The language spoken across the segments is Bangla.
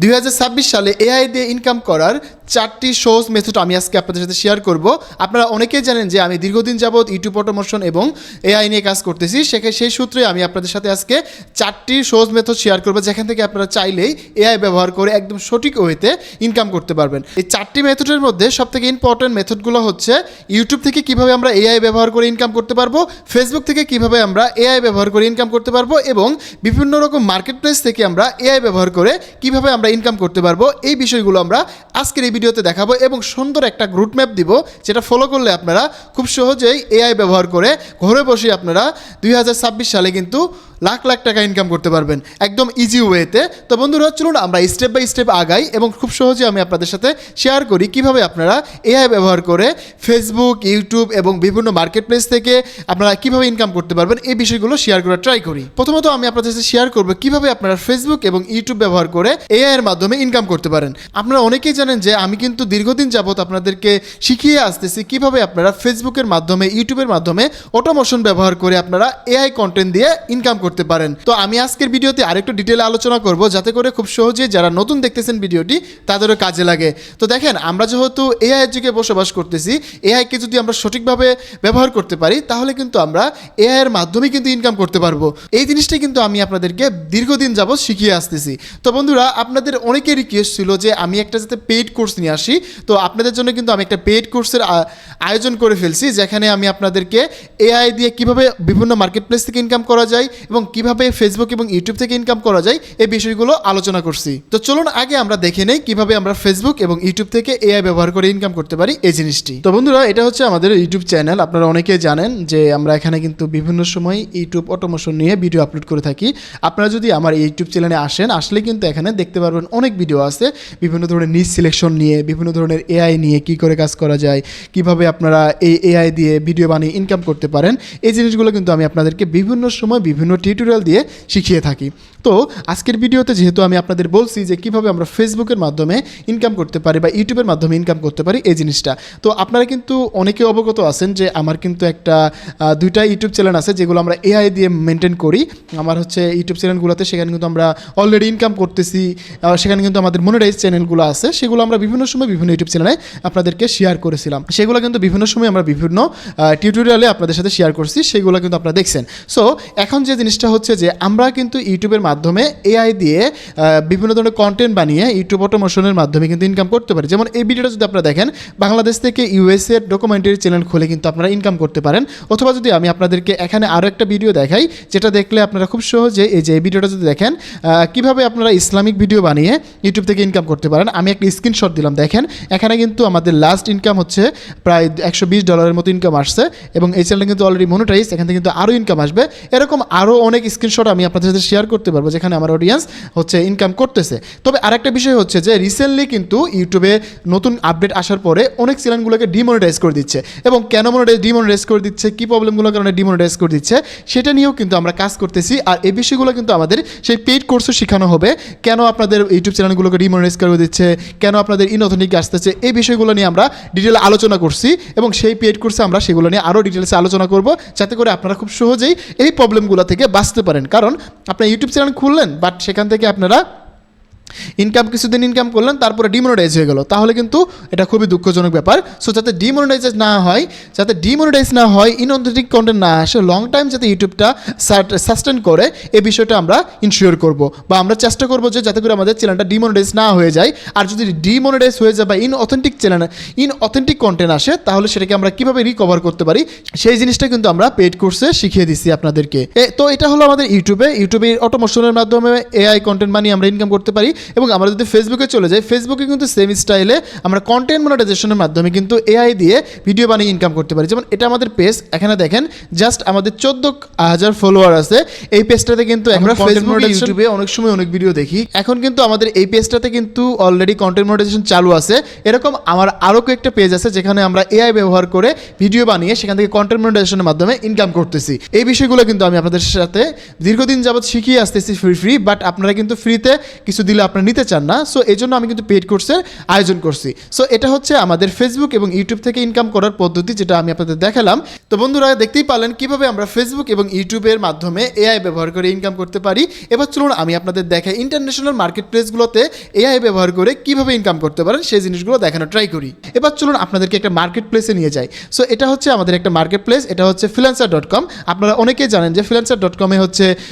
2026 সালে এআই দিয়ে ইনকাম করার 4টি সহজ মেথড আমি আজকে আপনাদের সাথে শেয়ার করব। আপনারা অনেকেই জানেন যে আমি দীর্ঘদিন যাবৎ ইউটিউব অটোমেশন এবং এআই নিয়ে কাজ করতেছি। সেই সূত্রে আমি আপনাদের সাথে আজকে 4টি সহজ মেথড শেয়ার করব, যেখান থেকে আপনারা চাইলেই এআই ব্যবহার করে একদম সঠিক ওয়েতে ইনকাম করতে পারবেন। এই 4টি মেথডের মধ্যে সবথেকে ইম্পর্টেন্ট মেথডগুলো হচ্ছে ইউটিউব থেকে কিভাবে আমরা এআই ব্যবহার করে ইনকাম করতে পারবো, ফেসবুক থেকে কিভাবে আমরা এআই ব্যবহার করে ইনকাম করতে পারবো, এবং বিভিন্ন রকম মার্কেট প্লেস থেকে আমরা এআই ব্যবহার করে কিভাবে আমরা ইনকাম করতে পারবো। এই বিষয়গুলো আমরা আজকের এই ভিডিওতে দেখাবো এবং সুন্দর একটা রুট ম্যাপ দিব, যেটা ফলো করলে আপনারা খুব সহজেই এআই ব্যবহার করে ঘরে বসে আপনারা 2026 সালে কিন্তু লাখ লাখ টাকা ইনকাম করতে পারবেন একদম ইজি ওয়েতে। তো বন্ধুরা, চলুন আমরা স্টেপ বাই স্টেপ আগাই এবং খুব সহজে আমি আপনাদের সাথে শেয়ার করি কিভাবে আপনারা এআই ব্যবহার করে ফেসবুক, ইউটিউব এবং বিভিন্ন মার্কেট প্লেস থেকে আপনারা কিভাবে ইনকাম করতে পারবেন। এই বিষয়গুলো শেয়ার করার ট্রাই করি। প্রথমত আমি আপনাদের সাথে শেয়ার করবো কিভাবে আপনারা ফেসবুক এবং ইউটিউব ব্যবহার করে এআই এর মাধ্যমে ইনকাম করতে পারেন। আপনারা অনেকেই জানেন যে আমি কিন্তু দীর্ঘদিন যাবত আপনাদেরকে শিখিয়ে আসতেছি কিভাবে আপনারা ফেসবুকের মাধ্যমে, ইউটিউবের মাধ্যমে অটোমেশন ব্যবহার করে আপনারা এআই কন্টেন্ট দিয়ে ইনকাম করতে পারেন। তো আমি আজকের ভিডিওতে আরেকটু ডিটেলে আলোচনা করব, যাতে করে খুব সহজে যারা নতুন দেখতেছেন ভিডিওটি তাদেরও কাজে লাগে। তো দেখেন, আমরা যেহেতু এআই এর যুগে বসবাস করতেছি, এআইকে যদি আমরা সঠিকভাবে ব্যবহার করতে পারি তাহলে কিন্তু আমরা এআই এর মাধ্যমে কিন্তু ইনকাম করতে পারবো। এই জিনিসটাই কিন্তু আমি আপনাদেরকে দীর্ঘদিন যাবত শিখিয়ে আসতেছি। তো বন্ধুরা, আপনাদের অনেকের রিকোয়েস্ট ছিল যে আমি একটা যাতে পেইড কোর্স নিয়ে আসি। তো আপনাদের জন্য কিন্তু আমি একটা পেইড কোর্সের আয়োজন করে ফেলছি, যেখানে আমি আপনাদেরকে এআই দিয়ে কিভাবে বিভিন্ন মার্কেট প্লেস থেকে ইনকাম করা যায় এবং কিভাবে ফেসবুক এবং ইউটিউব থেকে ইনকাম করা যায় এই বিষয়গুলো আলোচনা করছি। তো চলুন আগে আমরা দেখে নেই কিভাবে আমরা ফেসবুক এবং ইউটিউব থেকে এআই ব্যবহার করে ইনকাম করতে পারি এই জিনিসটি। তো বন্ধুরা, এটা হচ্ছে আমাদের ইউটিউব চ্যানেল। আপনারা অনেকেই জানেন যে আমরা এখানে কিন্তু বিভিন্ন সময় ইউটিউব অটোমেশন নিয়ে ভিডিও আপলোড করে থাকি। আপনারা যদি আমার ইউটিউব চ্যানেলে আসলে কিন্তু এখানে দেখতে পারবেন অনেক ভিডিও আছে বিভিন্ন ধরনের নিউজ সিলেকশন নিয়ে, বিভিন্ন ধরনের এআই নিয়ে কী করে কাজ করা যায়, কিভাবে আপনারা এই এআই দিয়ে ভিডিও বানিয়ে ইনকাম করতে পারেন। এই জিনিসগুলো কিন্তু আমি আপনাদেরকে বিভিন্ন সময় বিভিন্ন টিউটোরিয়াল দিয়ে শিখিয়ে থাকি। তো আজকের ভিডিওতে যেহেতু আমি আপনাদের বলছি যে কিভাবে আমরা ফেসবুকের মাধ্যমে ইনকাম করতে পারি বা ইউটিউবের মাধ্যমে ইনকাম করতে পারি এই জিনিসটা, তো আপনারা কিন্তু অনেকে অবগত আছেন যে আমার কিন্তু দুইটা ইউটিউব চ্যানেল আছে যেগুলো আমরা এআই দিয়ে মেনটেন করি। আমার হচ্ছে ইউটিউব চ্যানেলগুলোতে সেখানে কিন্তু আমরা অলরেডি ইনকাম করতেছি। সেখানে কিন্তু আমাদের মনিটাইজ চ্যানেলগুলো আছে, সেগুলো আমরা বিভিন্ন সময় বিভিন্ন ইউটিউব চ্যানেলে আপনাদেরকে শেয়ার করেছিলাম। সেগুলো কিন্তু বিভিন্ন সময় আমরা বিভিন্ন টিউটোরিয়ালে আপনাদের সাথে শেয়ার করছি, সেগুলো কিন্তু আপনারা দেখছেন। সো এখন যে জিনিসটা হচ্ছে যে আমরা কিন্তু ইউটিউবের মাধ্যমে এআই দিয়ে বিভিন্ন ধরনের কন্টেন্ট বানিয়ে ইউটিউব অটোমেশনের মাধ্যমে কিন্তু ইনকাম করতে পারি। যেমন এই ভিডিওটা যদি আপনারা দেখেন, বাংলাদেশ থেকে ইউএসএ ডকুমেন্টারি চ্যানেল খুলে কিন্তু আপনারা ইনকাম করতে পারেন। অথবা যদি আমি আপনাদেরকে এখানে আরও একটা ভিডিও দেখাই, যেটা দেখলে আপনারা খুব সহজে এই ভিডিওটা যদি দেখেন কিভাবে আপনারা ইসলামিক ভিডিও বানিয়ে ইউটিউব থেকে ইনকাম করতে পারেন। আমি একটা স্ক্রিনশট দিলাম, দেখেন এখানে কিন্তু আমাদের লাস্ট ইনকাম হচ্ছে প্রায় $120 মতো ইনকাম আসছে এবং এই চ্যানেলটা কিন্তু অলরেডি মনিটাইজ। এখান থেকে কিন্তু আরও ইনকাম আসবে। এরকম আরও অনেক স্ক্রিনশট আমি আপনাদের সাথে শেয়ার করতে পারবো যেখানে আমার অডিয়েন্স হচ্ছে ইনকাম করতেছে। তবে আরেকটা বিষয় হচ্ছে যে রিসেন্টলি কিন্তু ইউটিউবে নতুন আপডেট আসার পরে অনেক চ্যানেলগুলোকে ডিমনিটাইজ করে দিচ্ছে, এবং কেন ডিমনিটাইজ করে দিচ্ছে, কী প্রবলেমগুলোর কারণে ডিমনিটাইজ করে দিচ্ছে সেটা নিয়েও কিন্তু আমরা কাজ করতেছি। আর এই বিষয়গুলো কিন্তু আমাদের সেই পেইড কোর্সও শেখানো হবে, কেন আপনাদের ইউটিউব চ্যানেলগুলোকে ডিমনিটাইজ করে দিচ্ছে, কেন আপনাদের ইনঅথেন্টিক আসতেছে, এই বিষয়গুলো নিয়ে আমরা ডিটেলে আলোচনা করছি এবং সেই পেইড কোর্সে আমরা সেগুলো নিয়ে আরও ডিটেলসে আলোচনা করব, যাতে করে আপনারা খুব সহজেই এই প্রবলেমগুলো থেকে বাঁচতে পারেন। কারণ আপনার ইউটিউব চ্যানেল খুললেন, বাট সেখান থেকে আপনারা কিছুদিন ইনকাম করলেন, তারপরে ডিমনিটাইজ হয়ে গেল, তাহলে কিন্তু এটা খুবই দুঃখজনক ব্যাপার। সো যাতে ডিমনিটাইজ না হয়, ইনঅথেন্টিক কন্টেন্ট না আসে, লং টাইম যাতে ইউটিউবটা সাস্টেন করে, এই বিষয়টা আমরা ইনশিওর করব বা আমরা চেষ্টা করব যে যাতে করে আমাদের চ্যানেলটা ডিমনিটাইজ না হয়ে যায়। আর যদি ডিমনিটাইজ হয়ে যায় বা ইনঅথেন্টিক কন্টেন্ট আসে, তাহলে সেটাকে আমরা কীভাবে রিকভার করতে পারি সেই জিনিসটা কিন্তু আমরা পেইড কোর্সে শিখিয়ে দিচ্ছি আপনাদেরকে। তো এটা হলো আমাদের ইউটিউবে অটোমেশনের মাধ্যমে এআই কন্টেন্ট বানিয়ে আমরা ইনকাম করতে পারি। এবং আমরা যদি ফেসবুকে চলে যাই, ফেসবুকে কিন্তু সেম স্টাইলে আমরা কন্টেন্ট মনিটাইজেশনের মাধ্যমে কিন্তু এআই দিয়ে ভিডিও বানিয়ে ইনকাম করতে পারি। যেমন এটা আমাদের পেজ, এখানে দেখেন জাস্ট আমাদের 14,000 ফলোয়ার আছে। এই পেজটাতে কিন্তু আমরা ফেসবুক, ইউটিউবে অনেক সময় অনেক ভিডিও দেখি। এখন কিন্তু আমাদের এই পেজটাতে কিন্তু অলরেডি কন্টেন্ট মনিটাইজেশন চালু আছে। এরকম আমার আরও কয়েকটা পেজ আছে যেখানে আমরা এআই ব্যবহার করে ভিডিও বানিয়ে সেখান থেকে কন্টেন্ট মনিটাইজেশনের মাধ্যমে ইনকাম করতেছি। এই বিষয়গুলো কিন্তু আমি আপনাদের সাথে দীর্ঘদিন যাবত শিখিয়ে আসতেছি ফ্রি, বাট আপনারা কিন্তু ফ্রিতে কিছু দিলে আপনারা নিতে চান না, সো এই জন্য আমি কিন্তু পেইড কোর্সের আয়োজন করছি। সো এটা হচ্ছে আমাদের ফেসবুক এবং ইউটিউব থেকে ইনকাম করার পদ্ধতি, যেটা আমি আপনাদের দেখালাম। তো বন্ধুরা দেখতেই পারলেন কিভাবে আমরা ফেসবুক এবং ইউটিউবের মাধ্যমে এআই ব্যবহার করে ইনকাম করতে পারি। এবার চলুন আমি আপনাদের দেখাই ইন্টারন্যাশনাল মার্কেট প্লেসগুলোতে এআই ব্যবহার করে কিভাবে ইনকাম করতে পারেন সেই জিনিসগুলো দেখানো ট্রাই করি। এবার চলুন আপনাদেরকে একটা মার্কেট প্লেসে নিয়ে যাই। সো এটা হচ্ছে আমাদের একটা মার্কেট প্লেস, এটা হচ্ছে freelancer.com। আপনারা অনেকেই জানেন যে freelancer.com এ হচ্ছে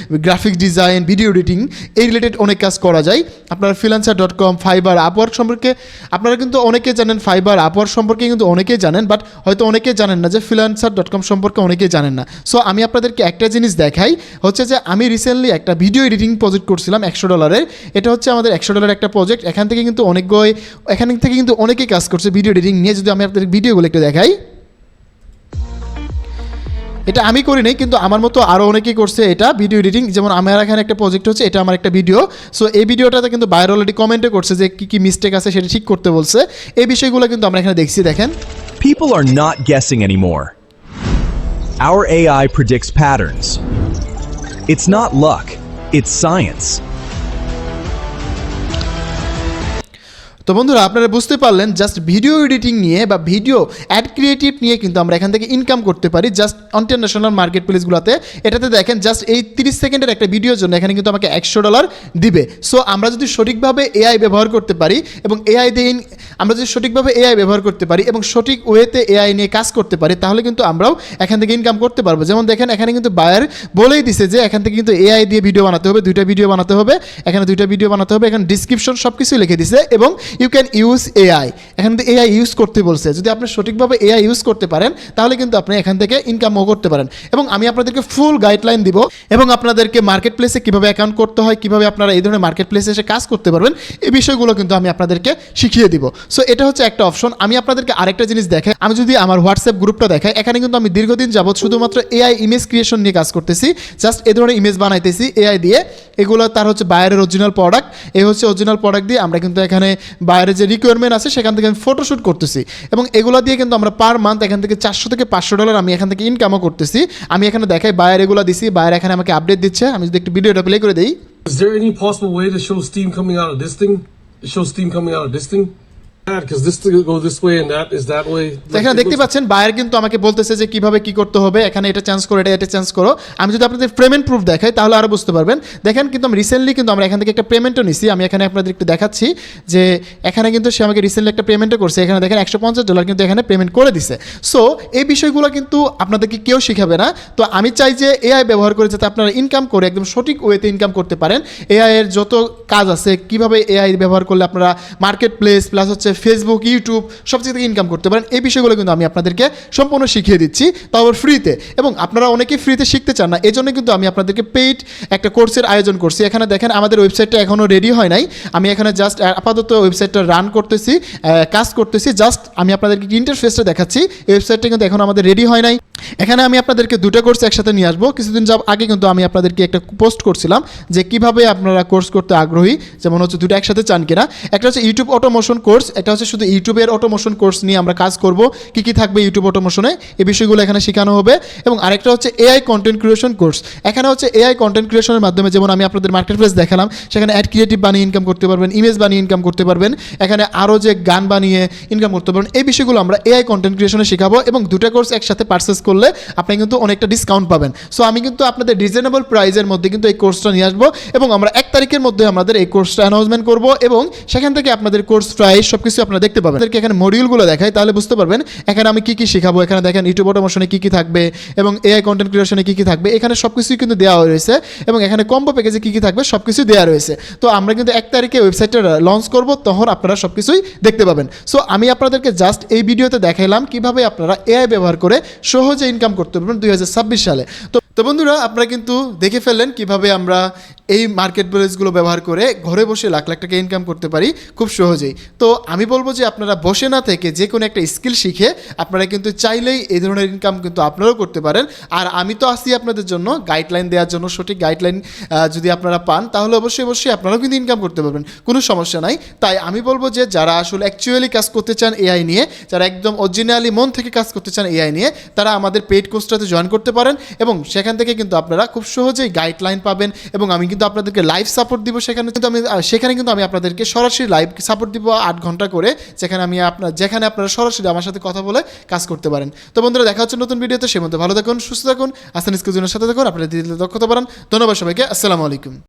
গ্রাফিক ডিজাইন, ভিডিও এডিটিং এই রিলেটেড অনেক কাজ করা যায়। আপনারা freelancer.com, ফাইবার, আপওয়ার্ক সম্পর্কে আপনারা কিন্তু অনেকেই জানেন, ফাইবার, আপওয়ার্ক সম্পর্কে কিন্তু অনেকেই জানেন, বাট হয়তো অনেকেই জানেন না যে freelancer.com সম্পর্কে অনেকেই জানেন না। সো আমি আপনাদেরকে একটা জিনিস দেখাই, হচ্ছে যে আমি রিসেন্টলি একটা ভিডিও এডিটিং প্রজেক্ট করছিলাম $100। এটা হচ্ছে আমাদের $100 একটা প্রজেক্ট। এখান থেকে কিন্তু অনেকেই কাজ করছে ভিডিও এডিটিং নিয়ে। যদি আমি আপনাদের ভিডিওগুলো একটু দেখাই, এটা আমি করি নাই, কিন্তু আমার মতো আরও অনেকেই করছে এটা ভিডিও এডিটিং। যেমন আমার এখানে একটা প্রজেক্ট হচ্ছে, এটা আমার একটা ভিডিও। সো এই ভিডিওটাতে কিন্তু বাইরে অলরেডি কমেন্টে করছে যে কী কী মিস্টেক আছে সেটা ঠিক করতে বলছে। এই বিষয়গুলো কিন্তু আমরা এখানে দেখছি, দেখেন। People are not guessing anymore. Our AI predicts patterns. It's not luck, it's science. তো বন্ধুরা আপনারা বুঝতে পারলেন, জাস্ট ভিডিও এডিটিং নিয়ে বা ভিডিও অ্যাড ক্রিয়েটিভ নিয়ে কিন্তু আমরা এখান থেকে ইনকাম করতে পারি জাস্ট ইন্টারন্যাশনাল মার্কেট প্লেসগুলোতে। এটাতে দেখেন জাস্ট এই 30 সেকেন্ডের একটা ভিডিওর জন্য এখানে কিন্তু আমাকে $100 দিবে। সো আমরা যদি সঠিকভাবে এআই ব্যবহার করতে পারি এবং আমরা যদি সঠিকভাবে এআই ব্যবহার করতে পারি এবং সঠিক ওয়েতে এআই নিয়ে কাজ করতে পারি, তাহলে কিন্তু আমরাও এখান থেকে ইনকাম করতে পারবো। যেমন দেখেন এখানে কিন্তু বায়ার বলেই দিছে যে এখান থেকে কিন্তু এআই দিয়ে ভিডিও বানাতে হবে, 2টা ভিডিও বানাতে হবে, এখানে 2টা ভিডিও বানাতে হবে, এখানে ডিসক্রিপশন সব কিছুই লিখে দিছে এবং ইউ ক্যান ইউজ এআই। এখান থেকে এআই ইউজ করতে বলছে। যদি আপনি সঠিকভাবে এআই ইউজ করতে পারেন তাহলে কিন্তু আপনি এখান থেকে ইনকামও করতে পারেন। এবং আমি আপনাদেরকে ফুল গাইডলাইন দিব এবং আপনাদেরকে মার্কেট প্লেসে কীভাবে অ্যাকাউন্ট করতে হয়, কীভাবে আপনারা এই ধরনের মার্কেট প্লেসে এসে কাজ করতে পারবেন, এই বিষয়গুলো কিন্তু আমি আপনাদেরকে শিখিয়ে দিব। সো এটা হচ্ছে একটা অপশন। আমি আপনাদেরকে আরেকটা জিনিস দেখাই, আমি যদি আমার হোয়াটসঅ্যাপ গ্রুপটা দেখাই, এখানে কিন্তু আমি দীর্ঘদিন যাবৎ শুধুমাত্র এআই ইমেজ ক্রিয়েশন নিয়ে কাজ করতেছি। জাস্ট এই ধরনের ইমেজ বানাইতেছি এআই দিয়ে। এগুলো তার হচ্ছে বায়ারের অরিজিনাল প্রোডাক্ট। এই হচ্ছে অরিজিনাল প্রোডাক্ট দিয়ে আমরা কিন্তু এখানে বায়ারের যে রিকোয়ারমেন্ট আছে সেখান থেকে আমি ফটোশ্যুট করতেছি এবং এগুলো দিয়ে কিন্তু আমরা পার মান্থ এখান থেকে $400 থেকে $500 আমি এখান থেকে ইনকামও করতেছি। আমি এখানে দেখাই বায়ার এগুলো দিছি, বায়ার এখানে আমাকে আপডেট দিচ্ছে। আমি যদি একটু ভিডিওটা প্লে করে দিই। Is there any possible way to show steam coming out of this thing? To show steam coming out of this thing? Because this thing goes this way and that is that way. এখানে দেখতে পাচ্ছেন বায়ার কিন্তু আমাকে বলতেছে যে কিভাবে কি করতে হবে, এখানে এটা চেঞ্জ করো, এটা চেঞ্জ করো। আমি যদি আপনাদের পেমেন্ট প্রুফ দেখাই তাহলে আরও বুঝতে পারবেন। দেখেন কিন্তু আমি রিসেন্টলি কিন্তু আমরা এখান থেকে একটা পেমেন্টও নিছি। আমি এখানে আপনাদের একটু দেখাচ্ছি যে এখানে কিন্তু সে আমাকে রিসেন্টলি একটা পেমেন্টও করছে। এখানে দেখেন $150 কিন্তু এখানে পেমেন্ট করে দিছে। সো এই বিষয়গুলো কিন্তু আপনাদেরকে কেউ শিখাবে না। তো আমি চাই যে এআই ব্যবহার করে যাতে আপনারা ইনকাম করে একদম সঠিক ওয়েতে ইনকাম করতে পারেন। এআই এর যত কাজ আছে, কিভাবে এআই ব্যবহার করলে আপনারা মার্কেট প্লেস প্লাস হচ্ছে ফেসবুক, ইউটিউব সবচেয়ে থেকে ইনকাম করতে পারেন, এই বিষয়গুলো কিন্তু আমি আপনাদেরকে সম্পূর্ণ শিখিয়ে দিচ্ছি, তাও আবার ফ্রিতে। এবং আপনারা অনেকেই ফ্রিতে শিখতে চান না, এই জন্য কিন্তু আমি আপনাদেরকে পেইড একটা কোর্সের আয়োজন করছি। এখানে দেখেন আমাদের ওয়েবসাইটটা এখনও রেডি হয় নাই। আমি এখানে জাস্ট আপাতত ওয়েবসাইটটা রান করতেছি, কাজ করতেছি। জাস্ট আমি আপনাদেরকে ইন্টারফেসটা দেখাচ্ছি। এই ওয়েবসাইটটা কিন্তু এখন আমাদের রেডি হয় নাই। এখানে আমি আপনাদেরকে 2টা কোর্স একসাথে নিয়ে আসবো। কিছুদিন আগে কিন্তু আমি আপনাদেরকে একটা পোস্ট করছিলাম যে কিভাবে আপনারা কোর্স করতে আগ্রহী, যেমন হচ্ছে 2টা একসাথে চান কিনা। একটা হচ্ছে ইউটিউব অটোমোশন কোর্স, এটা হচ্ছে শুধু ইউটিউবের অটোমোশন কোর্স নিয়ে আমরা কাজ করব, কি কি থাকবে ইউটিউব অটোমোশনে এই বিষয়গুলো এখানে শেখানো হবে। এবং আরেকটা হচ্ছে এআই কন্টেন্ট ক্রিয়েশন কোর্স। এখানে হচ্ছে এআই কন্টেন্ট ক্রিয়েশনের মাধ্যমে, যেমন আমি আপনাদের মার্কেট প্লেস দেখালাম, সেখানে অ্যাড ক্রিয়েটিভ বানিয়ে ইনকাম করতে পারবেন, ইমেজ বানিয়ে ইনকাম করতে পারবেন, এখানে আরও যে গান বানিয়ে ইনকাম করতে পারবেন, এই বিষয়গুলো আমরা এআই কন্টেন্ট ক্রিয়েশনে শেখাবো। এবং 2টা কোর্স একসাথে পারচেস করলে আপনি কিন্তু অনেকটা ডিসকাউন্ট পাবেন। সো আমি কিন্তু আপনাদের রিজনেবল প্রাইসের মধ্যে কিন্তু এই কোর্সটা নিয়ে আসবো এবং আমরা 1 তারিখের মধ্যে আমাদের এই কোর্সটা অ্যানাউন্সমেন্ট করব এবং সেখান থেকে আপনাদের কোর্স প্রাইস সব কিছু আপনারা দেখতে পাবেন। এখানে মডিউলগুলো দেখাই তাহলে বুঝতে পারবেন এখানে আমি কি কি শেখাবো। এখানে দেখেন ইউটিউব অটোমোশনে কি কি থাকবে এবং এআই কন্টেন্ট ক্রিয়েশনে কি কি থাকবে, এখানে সব কিছুই কিন্তু দেওয়া রয়েছে এবং এখানে কম্বো প্যাকেজে কি কি থাকবে সব কিছু দেওয়া রয়েছে। তো আমরা কিন্তু 1 তারিখে ওয়েবসাইটটা লঞ্চ করব, তখন আপনারা সব কিছুই দেখতে পাবেন। সো আমি আপনাদেরকে জাস্ট এই ভিডিওতে দেখাইলাম কিভাবে আপনারা এআই ব্যবহার করে সহজে ইনকাম করতে পারবেন 2026 সালে। তো বন্ধুরা আপনারা কিন্তু দেখে ফেললেন কিভাবে আমরা এই মার্কেট প্লেসগুলো ব্যবহার করে ঘরে বসে লাখ লাখ টাকা ইনকাম করতে পারি খুব সহজেই। তো আমি বলবো যে আপনারা বসে না থেকে যে কোনো একটা স্কিল শিখে আপনারা কিন্তু চাইলেই এই ধরনের ইনকাম কিন্তু আপনারাও করতে পারেন। আর আমি তো আসি আপনাদের জন্য গাইডলাইন দেওয়ার জন্য। সঠিক গাইডলাইন যদি আপনারা পান তাহলে অবশ্যই আপনারাও কিন্তু ইনকাম করতে পারবেন, কোনো সমস্যা নাই। তাই আমি বলবো যে যারা আসলে অ্যাকচুয়ালি কাজ করতে চান এআই নিয়ে, যারা একদম অরিজিনালি মন থেকে কাজ করতে চান এআই নিয়ে, তারা আমাদের পেইড কোর্সটাতে জয়েন করতে পারেন এবং সেখানে সেখান থেকে কিন্তু আপনারা খুব সহজেই গাইডলাইন পাবেন এবং আমি কিন্তু আপনাদেরকে লাইভ সাপোর্ট দিব সেখানে কিন্তু আমি আপনাদেরকে সরাসরি লাইভ সাপোর্ট দিব 8 ঘন্টা করে, যেখানে আপনারা সরাসরি আমার সাথে কথা বলে কাজ করতে পারেন। তো বন্ধুরা, দেখা হচ্ছে নতুন ভিডিওতে। সে মধ্যে ভালো থাকুন, সুস্থ থাকুন, আসান স্কিলজনের সাথে থাকুন, আপনারা দিলে দক্ষতা বাড়ান। ধন্যবাদ সবাইকে, আসসালামু আলাইকুম।